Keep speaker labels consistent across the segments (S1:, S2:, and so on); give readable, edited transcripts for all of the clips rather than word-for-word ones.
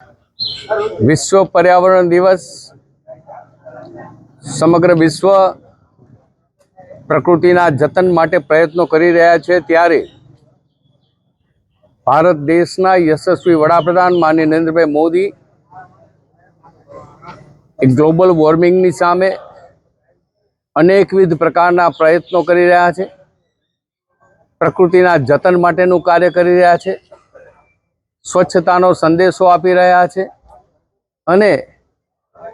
S1: विश्व पर्यावरण दिवस समग्र विश्व प्रकृतिना जतन माटे प्रयत्नों करी रह्या छे त्यारे भारत देशना यशस्वी वडाप्रधान माननीय नरेंद्रभाई मोदी ग्लोबल वॉर्मिंगनी सामे अनेकविध प्रकारना प्रयत्नों करी रह्या छे। प्रकृतिना जतन माटेनुं कार्य करी रह्या छे। स्वच्छतानो संदेशो आपी रह्या छे अने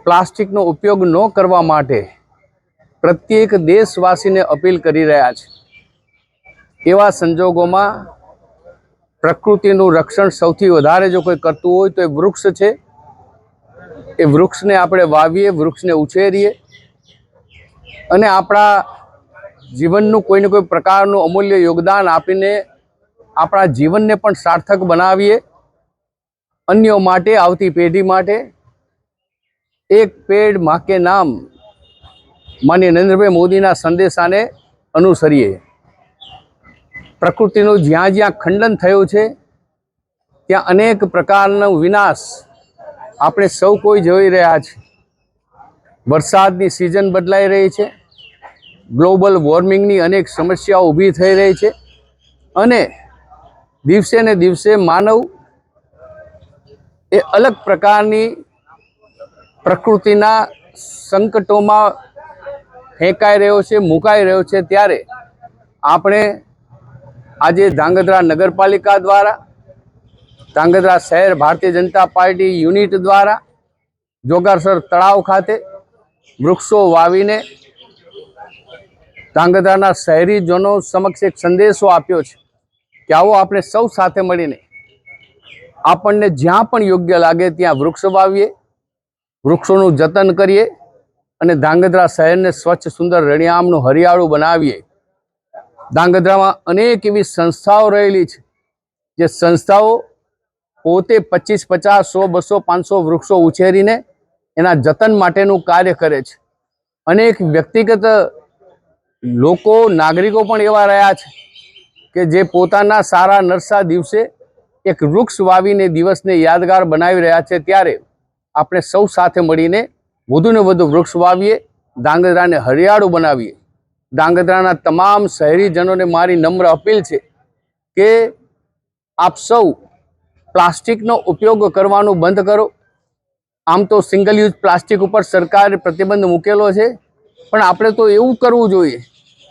S1: प्लास्टिकनो उपयोग न करवा माटे प्रत्येक देशवासीने अपील करी रह्या छे। एवा संजोगोमां प्रकृतिनुं रक्षण सौथी वधारे जो कोई करतुं होय तो ए वृक्ष छे। ए वृक्षने आपणे वावीए, वृक्षने उछेरीए अने आपणा जीवननुं कोई ने कोई प्रकारनुं अमूल्य योगदान आपीने आपणा जीवनने पण सार्थक बनावीए। अन्यों माटे, आवती पेढ़ी माटे एक पेड़ मां के नाम माननीय नरेंद्रभाई मोदीना संदेशाने अनुसरीए। प्रकृतिनुं ज्यां ज्यां खंडन थयुं छे त्यां अनेक प्रकारनो विनाश आपणे सौ कोई जोई रह्या छे। वरसादनी सीजन बदलाई रही छे, ग्लोबल वॉर्मिंगनी अनेक समस्याओं ऊभी थई रही छे अने दिवसे ने दिवसे मानव ए अलग प्रकारनी प्रकृतिना संकटोमां फेंकाई रह्यो छे, मुकाई रह्यो छे। त्यारे आपणे आजे धांगध्रा नगरपालिका द्वारा, धांगध्रा शहर भारतीय जनता पार्टी यूनिट द्वारा जोगासर तळाव खाते वृक्षो वावीने धांगध्राना शहेरीजनों समक्ष एक संदेशो आप्यो छे कि आवो आपणे सौ साथे मळीने आपणने ज्यां पण योग्य लागे त्यां वृक्ष वावीए, वृक्षोनुं जतन करीए अने धांगध्रा शहेरने स्वच्छ सुंदर रळियामणुं हरियाळुं बनावीए। धांगध्रामां अनेक एवी संस्थाओ रहेली छे जे संस्थाओ पोते 25, 50, 100, 200, 500 वृक्षो उछेरीने एना जतन माटेनुं कार्य करे छे। अनेक व्यक्तिगत लोको नागरिको पण एवा रह्या छे के जे पोताना सारा नरसा दिवसे एक वृक्ष वावीने दिवसने यादगार बनावी रह्या छे। त्यारे आपणे सौ साथे मळीने वधुने वधु वृक्ष वावीए, धांगध्राने हरियाळुं बनावीए। धांगध्राना तमाम शहेरीजनोने मारी नम्र अपील छे के आप सौ प्लास्टिकनो उपयोग करवानुं बंध करो। आम तो सिंगल यूज प्लास्टिक पर सरकारे प्रतिबंध मूकेलो छे पण आपणे तो एवुं करवुं जोईए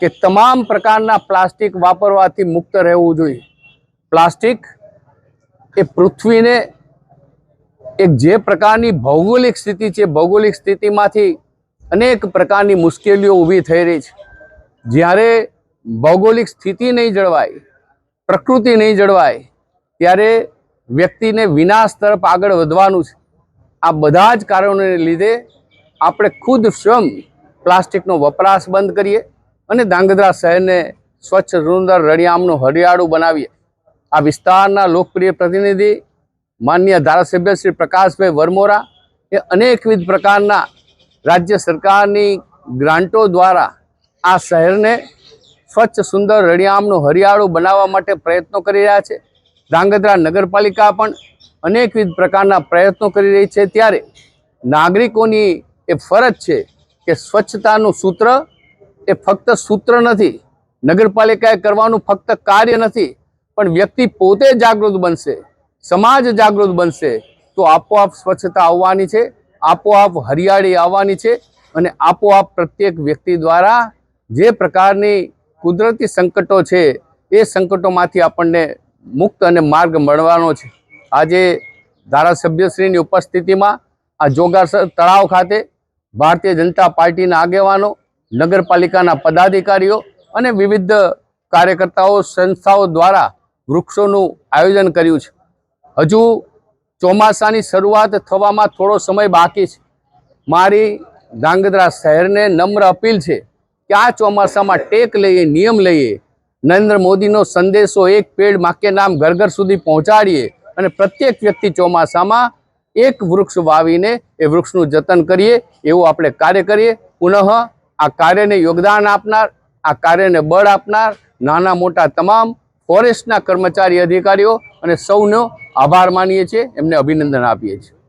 S1: के तमाम प्रकारना प्लास्टिक वापरवाथी मुक्त रहेवुं जोईए। प्लास्टिक ए पृथ्वीने एक जे प्रकारनी भौगोलिक स्थिति छे, भौगोलिक स्थितिमांथी अनेक प्रकारनी मुश्केलीओ ऊभी थई रही छे। ज्यारे भौगोलिक स्थिति नहीं जळवाय, प्रकृति नहीं जळवाय त्यारे व्यक्तिने विनाश तरफ आगळ वधवानुं छे। आ बधा ज कारणोने लीधे आपणे खुद स्वयं प्लास्टिकनो वपराश बंध करीए अने धांगध्रा शहेरने स्वच्छ सुंदर रळियामणुं हरियाळुं बनावीए। आ विस्तारना लोकप्रिय प्रतिनिधि माननीय धारासभ्य श्री प्रकाशभाई वरमोरा ए अनेकविध प्रकारना राज्य सरकारनी ग्रांटो द्वारा आ शहेरने स्वच्छ सुंदर रळियामणुं हरियाळुं बनाववा माटे प्रयत्नो करी रह्या छे। धांगध्रा नगरपालिका पण अनेकविध प्रकारना प्रयत्नो करी रही छे। त्यारे नागरिकोनी ए फरज छे के स्वच्छतानुं सूत्र ए फक्त सूत्र नथी, नगरपालिकाए करवानुं फक्त कार्य नथी पण व्यक्ति पोते जागृत बनशे, समाज जागृत बनशे तो आपोआप स्वच्छता आववानी छे, आपोआप हरियाળી आववानी छे अने आपोआप प्रत्येक व्यक्ति द्वारा जे प्रकारनी कुदरती संकटो छे ए संकटोमांथी आपणने मुक्त अने मार्ग मळवानो छे। आजे धारासभ्यश्रीनी उपस्थितिमां आ जोगासर तळाव खाते भारतीय जनता पार्टीना आगेवानो, नगरपालिकाना पदाधिकारीओ अने विविध कार्यकर्ताओ संस्थाओ द्वारा वृक्षोनुं आयोजन कर्युं छे। हजू ચોમાસાની શરૂઆત થવામાં થોડો સમય બાકી છે। મારી ધાંગધ્રા શહેરને નમ્ર અપીલ છે કે આ ચોમાસામાં ટેક લઈએ, નિયમ લઈએ, નરેન્દ્ર મોદીનો સંદેશો એક પેડ માં કે નામ ઘર ઘર સુધી પહોંચાડીએ અને પ્રત્યેક વ્યક્તિ ચોમાસામાં એક વૃક્ષ વાવીને એ વૃક્ષનું જતન કરીએ એવું આપણે કાર્ય કરીએ। પુનઃ આ કાર્યને યોગદાન આપનાર, આ કાર્યને બળ આપનાર નાના મોટા તમામ ફોરેસ્ટના કર્મચારી અધિકારીઓ અને સૌનો આભાર માનીએ છીએ, એમને અભિનંદન આપીએ છીએ.